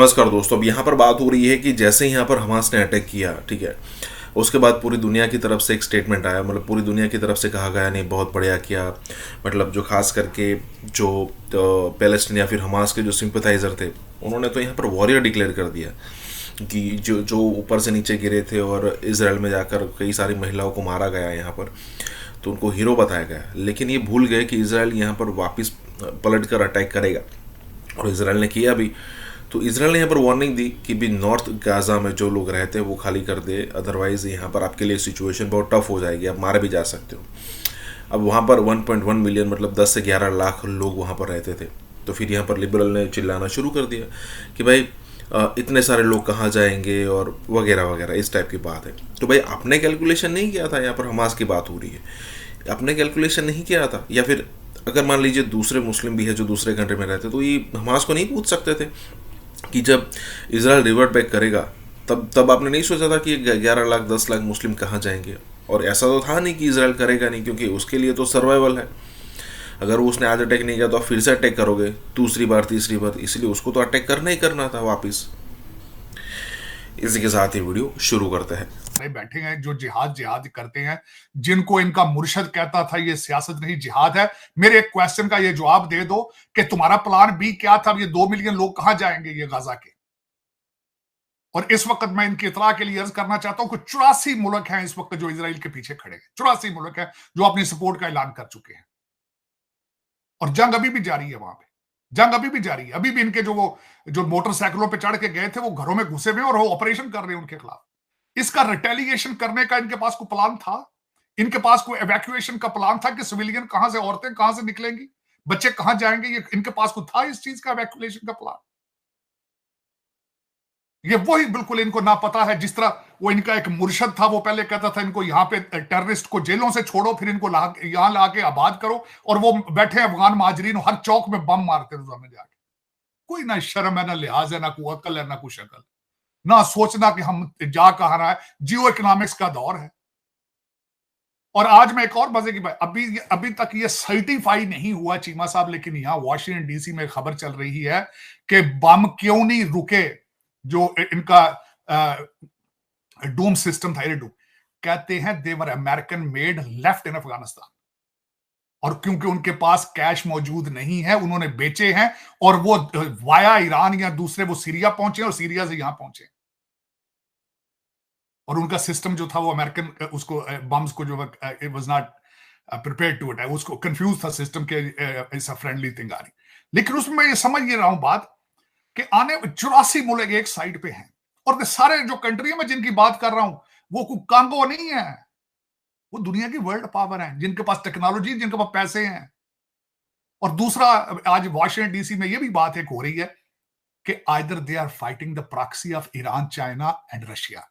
नमस्कार दोस्तों। अब यहाँ पर बात हो रही है कि जैसे ही यहाँ पर हमास ने अटैक किया, ठीक है, उसके बाद पूरी दुनिया की तरफ से एक स्टेटमेंट आया, मतलब पूरी दुनिया की तरफ से कहा गया नहीं बहुत बढ़िया किया। मतलब जो खास करके जो पैलेस्टीन या फिर हमास के जो सिंपथाइज़र थे, उन्होंने तो यहाँ पर वॉरियर डिक्लेयर कर दिया कि जो जो ऊपर से नीचे गिरे थे और इसराइल में जाकर कई सारी महिलाओं को मारा गया यहाँ पर, तो उनको हीरो बताया गया। लेकिन ये भूल गए कि इसराइल यहाँ पर वापस पलट कर अटैक करेगा, और इसराइल ने किया भी। तो इसराइल ने यहाँ पर वार्निंग दी कि भी नॉर्थ गाज़ा में जो लोग रहते हैं वो खाली कर दे, अदरवाइज़ यहाँ पर आपके लिए सिचुएशन बहुत टफ हो जाएगी, आप मारे भी जा सकते हो। अब वहाँ पर 1.1 मिलियन मतलब 10 से 11 लाख लोग वहाँ पर रहते थे। तो फिर यहाँ पर लिबरल ने चिल्लाना शुरू कर दिया कि भाई इतने सारे लोग कहाँ जाएंगे और वगैरह वगैरह, इस टाइप की बात है। तो भाई आपने कैलकुलेशन नहीं किया था, यहाँ पर हमास की बात हो रही है, आपने कैलकुलेशन नहीं किया था, या फिर अगर मान लीजिए दूसरे मुस्लिम भी है जो दूसरे कंट्री में रहते, तो ये हमास को नहीं पूछ सकते थे कि जब इसराइल रिवर्ट बैक करेगा तब आपने नहीं सोचा था कि 11 लाख 10 लाख मुस्लिम कहाँ जाएंगे? और ऐसा तो था नहीं कि इसराइल करेगा नहीं, क्योंकि उसके लिए तो सर्वाइवल है। अगर उसने आज अटैक नहीं किया तो आप फिर से अटैक करोगे दूसरी बार तीसरी बार, इसलिए उसको तो अटैक करना ही करना था वापस। इसी के साथ ही वीडियो शुरू करते हैं। बैठे हैं जो जिहाद जिहाद करते हैं, जिनको इनका मुर्शद कहता था ये सियासत नहीं जिहाद है। मेरे एक क्वेश्चन का ये जवाब दे दो कि तुम्हारा प्लान बी क्या था? ये 2 मिलियन लोग कहां जाएंगे ये गाजा के? और इस वक्त मैं इनकी इतला के लिए अर्ज करना चाहता हूं कि 84 मुल्क हैं इस वक्त जो इसराइल के पीछे खड़े हैं। 84 मुल्क हैं जो अपनी सपोर्ट का ऐलान कर चुके हैं, और जंग अभी भी जारी है। वहां पे जंग अभी भी जारी है। अभी भी इनके जो मोटरसाइकिलों पे चढ़ के गए थे वो घरों में घुसे हुए और वो ऑपरेशन कर रहे हैं उनके खिलाफ। इसका रिटेलिएशन करने का इनके पास कोई प्लान था? इनके पास कोई एवैक्यूएशन का प्लान था कि सिविलियन कहां से, औरतें कहां से निकलेंगी, बच्चे कहां जाएंगे? ये इनके पास कोई था इस चीज का एवैक्यूएशन का प्लान? ये वही बिल्कुल इनको ना पता है। जिस तरह वो इनका एक मुर्शद था, वो पहले कहता था इनको यहाँ पे टेररिस्ट को जेलों से छोड़ो, फिर इनको यहां ला के आबाद करो, और वो बैठे अफगान महाजरीन हर चौक में बम मारते रोजाना जाके। कोई ना शर्म है, ना लिहाज है, ना कोई अकल है, ना कोई शक्ल, ना सोचना कि हम जा कहां रहा है। जियो इकोनॉमिक्स का दौर है। और आज मैं एक और मजे की बात, अभी तक ये सर्टिफाई नहीं हुआ चीमा साहब, लेकिन यहां वॉशिंगटन डीसी में खबर चल रही है कि बम क्यों नहीं रुके जो इनका डूम सिस्टम था, डूम कहते हैं देवर American made, left in Afghanistan. और क्योंकि उनके पास कैश मौजूद नहीं है, उन्होंने बेचे हैं, और वो वाया ईरान या दूसरे वो सीरिया पहुंचे और सीरिया से यहां पहुंचे। और उनका सिस्टम जो था वो अमेरिकन उसको बम्स को जो it was not prepared to attack, उसको कंफ्यूज था सिस्टम के इट्स अ फ्रेंडली थिंग आ रही। लेकिन उसमें मैं ये समझ ये रहा हूं बात कि आने 84 मुल्क एक साइड पे हैं, और सारे जो कंट्री है मैं जिनकी बात कर रहा हूं वो कांगो नहीं है, वो दुनिया की वर्ल्ड पावर है, जिनके पास टेक्नोलॉजी, जिनके पास पैसे हैं। और दूसरा, आज वॉशिंगटन डीसी में ये भी बात एक हो रही है कि either they are fighting the proxy of Iran, China and Russia.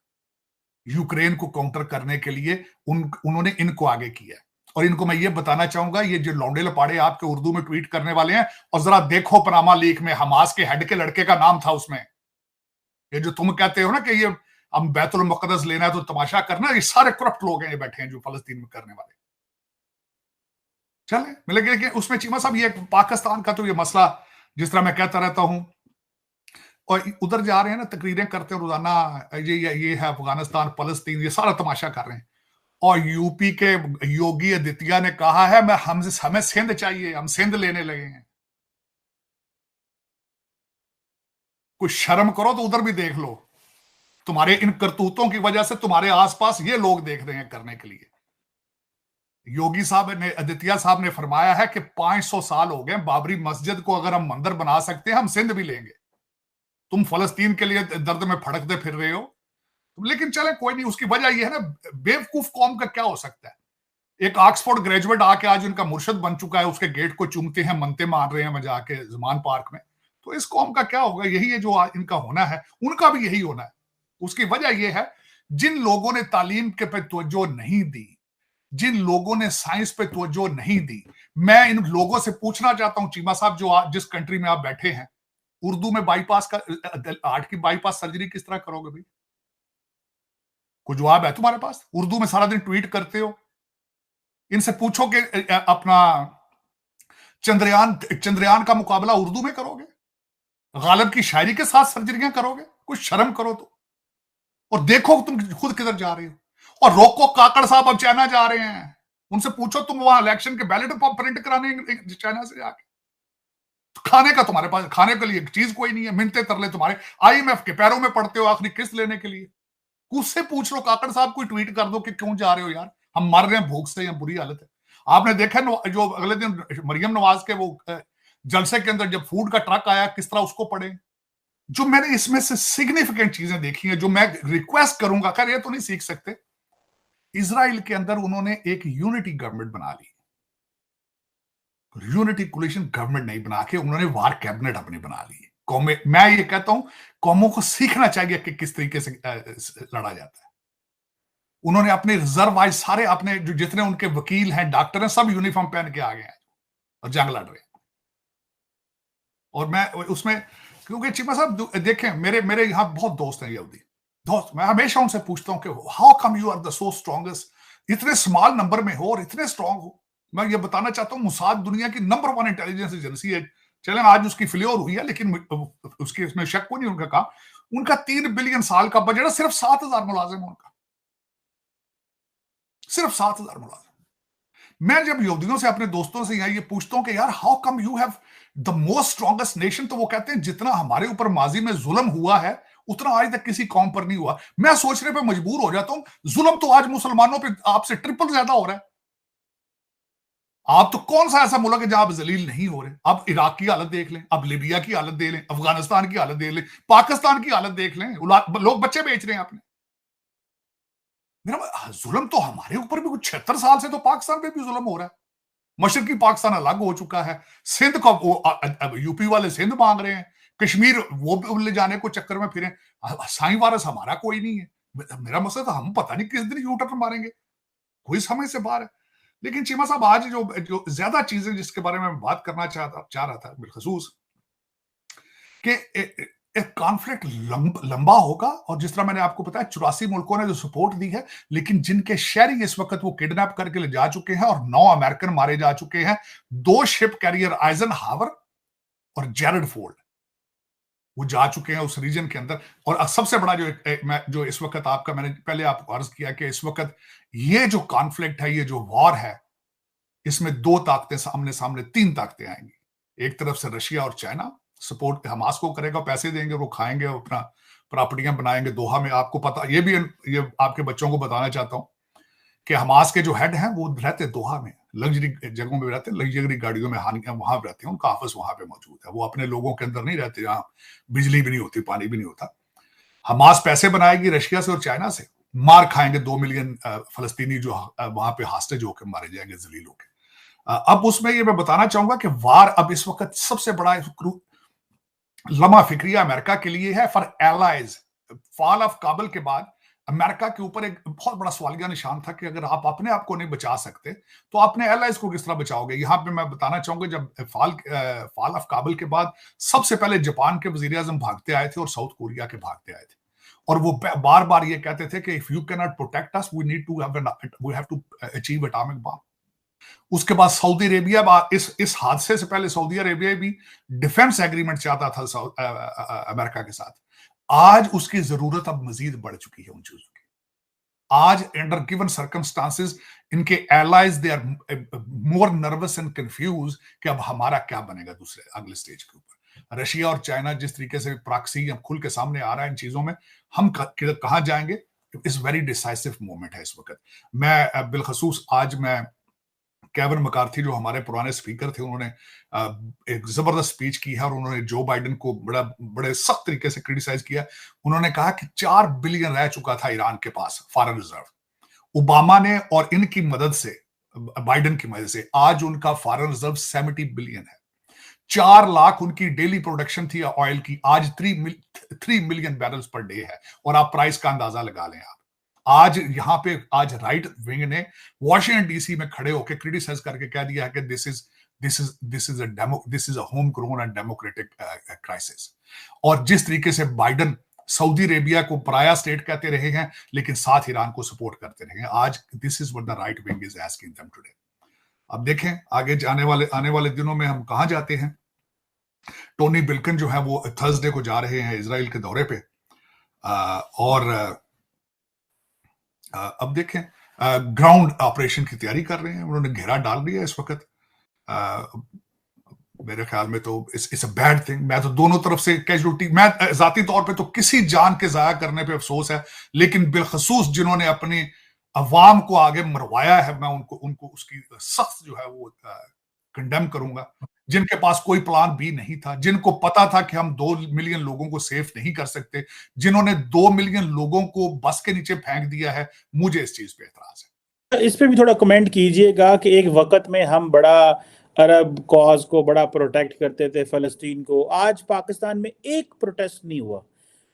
Ukraine को काउंटर करने के लिए उन्होंने इनको आगे किया। और इनको मैं ये बताना चाहूंगा, ये जो लौंडे लपाड़े आपके उर्दू में ट्वीट करने वाले हैं, और जरा देखो पनामा लीक में हमास के हेड के लड़के का नाम था उसमें। ये जो तुम कहते हो ना कि ये हम बैतुल मुकद्दस लेना है तो तमाशा करना, ये सारे करप्ट लोग हैं ये बैठे हैं जो फलस्तीन में करने वाले। चले मिलेंगे कि उसमें चीमा साहब ये पाकिस्तान का तो ये मसला, जिस तरह मैं कहता रहता हूं, और उधर जा रहे हैं ना, तकरीरें करते हैं रोजाना, ये है अफगानिस्तान, फलस्तीन, ये सारा तमाशा कर रहे हैं। और यूपी के योगी आदित्य ने कहा है हमें सिंध चाहिए, हम सिंध लेने लगे हैं। कुछ शर्म करो तो उधर भी देख लो। तुम्हारे इन करतूतों की वजह से तुम्हारे आसपास ये लोग देख रहे हैं करने के लिए। योगी साहब ने, आदित्य साहब ने फरमाया है कि 500 साल हो गए बाबरी मस्जिद को, अगर हम मंदिर बना सकते हैं हम सिंध भी लेंगे। तुम फलस्तीन के लिए दर्द में फड़कते फिर रहे हो। लेकिन चले कोई नहीं, उसकी वजह यह है ना, बेवकूफ कौम का क्या हो सकता है। एक ऑक्सफोर्ड ग्रेजुएट आके आज उनका मुर्शद बन चुका है, उसके गेट को चूमते हैं, मनते मार रहे हैं वहां जाके जमान पार्क में। तो इस कौम का क्या होगा? यही है जो इनका होना है, उनका भी यही होना है। उसकी वजह यह है, जिन लोगों ने तालीम के पे तवज्जो नहीं दी, जिन लोगों ने साइंस पे तवज्जो नहीं दी, मैं इन लोगों से पूछना चाहता हूं चीमा साहब, जो जिस कंट्री में आप बैठे हैं, उर्दू में बाईपास का, हार्ट की बाईपास सर्जरी किस तरह करोगे भाई? कोई जवाब है तुम्हारे पास? उर्दू में सारा दिन ट्वीट करते हो। इनसे पूछो कि अपना चंद्रयान का मुकाबला उर्दू में करोगे? गालिब की शायरी के साथ सर्जरियां करोगे? कुछ शर्म करो तो। और देखो तुम खुद किधर जा रहे हो। और रोको काकड़ साहब अब चाइना जा रहे हैं, उनसे पूछो तुम वहां इलेक्शन के बैलेट प्रिंट कराने चाइना से जाके। तो खाने का तुम्हारे पास, खाने के लिए चीज कोई नहीं है, मिनते तरले तुम्हारे आईएमएफ के पैरों में पड़ते हो आखिरी किस्त लेने के लिए। उससे पूछ लो काकड़ साहब, कोई ट्वीट कर दो कि क्यों जा रहे हो यार, हम मर रहे हैं भूख से, या बुरी हालत है। आपने देखा जो अगले दिन मरियम नवाज के वो जलसे के अंदर जब फूड का ट्रक आया, किस तरह उसको पड़े। जो मैंने इसमें से सिग्निफिकेंट चीजें देखी हैं, जो मैं रिक्वेस्ट करूंगा, खैर ये तो नहीं सीख सकते, इजराइल के अंदर उन्होंने एक यूनिटी गवर्नमेंट बना ली। यूनिटी कोलिशन गवर्नमेंट नहीं बना के उन्होंने वार कैबिनेट अपनी बना ली। कौमें, मैं ये कहता हूं कौमों को सीखना चाहिए कि किस तरीके से लड़ा जाता है। उन्होंने अपने रिजर्व वाइज सारे अपने जो जितने उनके वकील हैं, डॉक्टर हैं, सब यूनिफॉर्म पहन के आ गए हैं और जंग लड़ रहे हैं। और मैं उसमें, क्योंकि चिमा साहब देखें, मेरे मेरे यहां बहुत दोस्त हैं यहूदी दोस्त, मैं हमेशा उनसे पूछता हूं कि how come you are the so strongest, इतने स्मॉल नंबर में हो और इतने स्ट्रांग हो। मैं ये बताना चाहता हूं, मुसाद दुनिया की नंबर 1 इंटेलिजेंस एजेंसी है। चलें आज उसकी फ्लेवर हुई है, लेकिन उसके इसमें शक को नहीं उनका कहा। उनका 3 बिलियन साल का बजट है, सिर्फ 7,000 मुलाजिम है उनका, सिर्फ 7,000 मुलाजिम। मैं जब यहूदियों से, अपने दोस्तों से ये पूछता हूं कि यार how come you have the most strongest nation, तो वो कहते हैं जितना हमारे ऊपर माजी में जुल्म हुआ है उतना आज तक किसी कौम पर नहीं हुआ। मैं सोचने पे मजबूर हो जाता हूं, जुल्म तो आज मुसलमानों पे आपसे ट्रिपल ज्यादा हो रहा है। आप तो कौन सा ऐसा मुल्क है जहां आप जलील नहीं हो रहे। अब इराक की हालत देख लें, अब लीबिया की हालत देख लें, अफगानिस्तान की हालत देख लें, पाकिस्तान की हालत देख लें, लोग बच्चे बेच रहे हैं अपने। मेरा जुल्म तो हमारे ऊपर भी कुछ 76 साल से तो पाकिस्तान पे भी जुल्म हो रहा है। मशरकी पाकिस्तान अलग हो चुका है, सिंध को यूपी वाले सिंध मांग रहे हैं, कश्मीर वो ले जाने को चक्कर में फिरे। साई वारस हमारा कोई नहीं है। मेरा मसला था, हम पता नहीं किस दिन यू टर्न मारेंगे, कोई समझ से बाहर है। लेकिन चीमा साहब आज जो ज्यादा चीजें जिसके बारे में बात करना चाह रहा था बिलखसूस, कि एक कॉन्फ्लिक्ट लंबा होगा, और जिस तरह मैंने आपको बताया 84 मुल्कों ने जो सपोर्ट दी है, लेकिन जिनके शहरी इस वक्त वो किडनैप करके ले जा चुके हैं और 9 अमेरिकन मारे जा चुके हैं। 2 शिप कैरियर आइजन हावर और जेरड फोर्ड वो जा चुके हैं उस रीजन के अंदर। और सबसे बड़ा जो इस वक्त आपका, मैंने पहले आपको अर्ज किया कि इस वक्त ये जो कॉन्फ्लिक्ट है, ये जो वॉर है, इसमें 2 ताकतें सामने सामने, 3 ताकतें आएंगी। एक तरफ से रशिया और चाइना सपोर्ट हमास को करेगा, पैसे देंगे, वो खाएंगे, अपना प्रॉपर्टियां बनाएंगे दोहा में। आपको पता, ये आपके बच्चों को बताना चाहता हूं कि हमास के जो हेड हैं वो रहते दोहा में, लग्जरी जगहों में रहते, लग्जरी गाड़ियों में वहां रहते हैं, उनका ऑफिस वहां पे मौजूद है। वो अपने लोगों के अंदर नहीं रहते, जहां बिजली भी नहीं होती, पानी भी नहीं होता। हमास पैसे बनाएगी रशिया से और चाइना से, मार खाएंगे 2 मिलियन फलस्तीनी जो वहां पे हॉस्टेज होकर मारे जाएंगे, जलील होकर। अब उसमें ये मैं बताना चाहूंगा कि वार अब इस वक्त सबसे बड़ा लम्हा फिक्रिया अमेरिका के लिए है for allies. Fall of Kabul के बाद अमेरिका के ऊपर एक बहुत बड़ा सवालिया निशान था कि अगर आप अपने आप को नहीं बचा सकते तो अपने एलाइज को किस तरह बचाओगे। यहां पे मैं बताना चाहूंगा, जब फॉल ऑफ काबुल के बाद सबसे पहले जापान के वजीर आजम भागते आए थे और साउथ कोरिया के भागते आए थे, और वो बार बार ये कहते थे कि if you can not protect us we have to achieve atomic bomb. उसके बाद सऊदी अरेबिया, इस हादसे से पहले सऊदी अरेबिया भी डिफेंस एग्रीमेंट चाहता था अमेरिका के साथ। आज उसकी जरूरत अब मजीद बढ़ चुकी है उन चीजों की। आज अंडर गिवन सर्कमस्टांसेस इनके allies they are more nervous and confuse कि अब हमारा क्या बनेगा दूसरे अगले स्टेज के ऊपर। रशिया और चाइना जिस तरीके से प्रॉक्सी खुल के सामने आ रहा है इन चीजों में, हम कहां जाएंगे, इस वेरी डिसाइसिव मोमेंट है इस वक्त। मैं बिलखसूस आज मैं केविन मैकार्थी जो हमारे पुराने स्पीकर थे, उन्होंने एक जबरदस्त स्पीच की है और उन्होंने जो बाइडेन को बड़े सख्त तरीके से क्रिटिसाइज किया। उन्होंने कहा कि 4 बिलियन रह चुका था ईरान के पास फॉरेन रिजर्व। ओबामा ने और इनकी मदद से, बाइडेन की मदद से, आज उनका फॉरेन रिजर्व 70 बिलियन है। 4 लाख उनकी डेली प्रोडक्शन थी ऑयल की, आज 3 मिलियन बैरल्स पर डे है। और आप प्राइस का अंदाजा लगा लें। आप आज यहां पे आज राइट विंग ने वॉशिंगटन डीसी में खड़े होकर क्रिटिसाइज करके कह दिया है कि this is a home grown and democratic crisis. और जिस तरीके से बाइडेन सऊदी अरेबिया को पराया स्टेट कहते रहे हैं, लेकिन साथ ईरान को सपोर्ट करते रहे हैं, आज this is what the right wing is asking them today. अब देखें आगे आने वाले दिनों में हम कहां जाते हैं। टोनी बिल्कन जो है वो थर्सडे को जा रहे हैं इजराइल के दौरे पे। और अब देखें, ग्राउंड ऑपरेशन की तैयारी कर रहे हैं, उन्होंने घेरा डाल दिया इस वक्त। मेरे ख्याल में तो इट्स अ बैड थिंग। मैं तो दोनों तरफ से कैजुअलिटी, मैं जाती तौर पे तो किसी जान के जाया करने पे अफसोस है, लेकिन बिलखसूस जिन्होंने अपनी अवाम को आगे मरवाया है, मैं उनको उनको उसकी सख्त जो है वो कंडेम करूंगा। जिनके पास कोई प्लान बी नहीं था, जिनको पता था कि हम 2 मिलियन लोगों को सेफ नहीं कर सकते, जिन्होंने 2 मिलियन लोगों को बस के नीचे फेंक दिया है, मुझे इस चीज पे एतराज है। इस पे भी थोड़ा कमेंट कीजिएगा कि एक वक्त में हम बड़ा अरब कॉज को बड़ा प्रोटेक्ट करते थे, फलस्तीन को, आज पाकिस्तान में एक प्रोटेस्ट नहीं हुआ।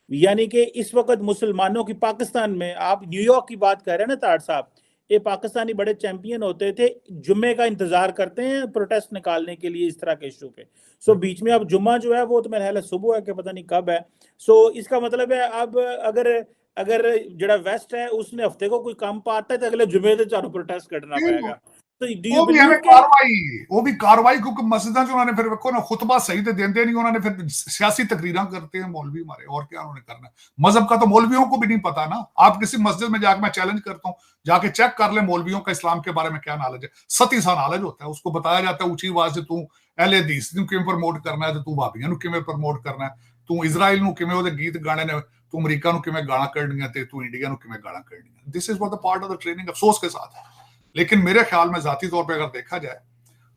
यानी कि इस वक्त मुसलमानों की पाकिस्तान में, आप न्यूयॉर्क की बात कर रहे हैं ना ताड़ साहब, ये पाकिस्तानी बड़े चैंपियन होते थे, जुम्मे का इंतजार करते हैं प्रोटेस्ट निकालने के लिए इस तरह के इशू पे। सो बीच में अब जुम्मा जो है वो तो मेरे ख्याल सुबह है कि पता नहीं कब है। सो इसका मतलब है अब अगर अगर जड़ा वेस्ट है उसने हफ्ते को कोई काम पाता है तो अगले जुम्मे से चारों प्रोटेस्ट करना पड़ेगा। तो डू यू बिलीव वो भी कार्रवाई क्योंकि मस्जिदां जो उन्होंने फिर देखो ना, खुतबा सही तो देते नहीं, उन्होंने फिर सियासी तकरीरें करते हैं मौलवी हमारे, और क्या उन्होंने करना। मजहब का तो मौलवियों को भी नहीं पता ना। आप किसी मस्जिद में जाकर, मैं चैलेंज करता हूँ, जाके चेक कर ले मौलवियों का इस्लाम के बारे में क्या नॉलेज है। सती सा नॉलेज होता है, उसको बताया जाता है ऊंची आवाज से, तू अहले हदीस नूं किवें प्रमोट करना है, तू भाबियां नूं किवें प्रमोट करना है, तू इजराइल नूं किवें ओहदे गीत गाने ने, तू अमरीका नूं किवें गालां कढणियां ते तू इंडिया नूं किवें गालां कढणियां। This is what the part of the training, अफसोस के साथ है। लेकिन मेरे ख्याल में जाती तौर पे अगर देखा जाए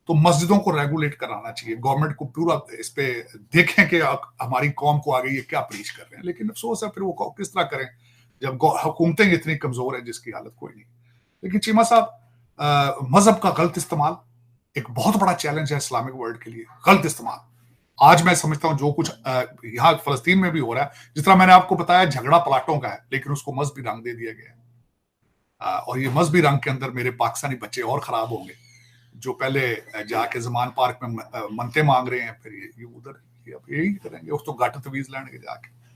तो मस्जिदों को रेगुलेट कराना चाहिए, गवर्नमेंट को पूरा इस पे देखें कि हमारी कौम को आगे ये क्या प्रीच कर रहे हैं। लेकिन अफसोस है फिर वो किस तरह करें जब हुकूमतें इतनी कमजोर है जिसकी हालत कोई नहीं। लेकिन चीमा साहब, मजहब का गलत इस्तेमाल एक बहुत बड़ा चैलेंज है इस्लामिक वर्ल्ड के लिए। गलत इस्तेमाल आज मैं समझता हूं जो कुछ यहाँ फलस्तीन में भी हो रहा है, जिस तरह मैंने आपको बताया झगड़ा प्लाटों का है, लेकिन उसको मजहबी रंग दे दिया गया है। और ये मजहबी रंग के अंदर मेरे पाकिस्तानी बच्चे और खराब होंगे, जो पहले जाके जमान पार्क में मनते मांग रहे हैं, फिर ये उधर यही करेंगे, उस तो गट तवीज लेने के जाके।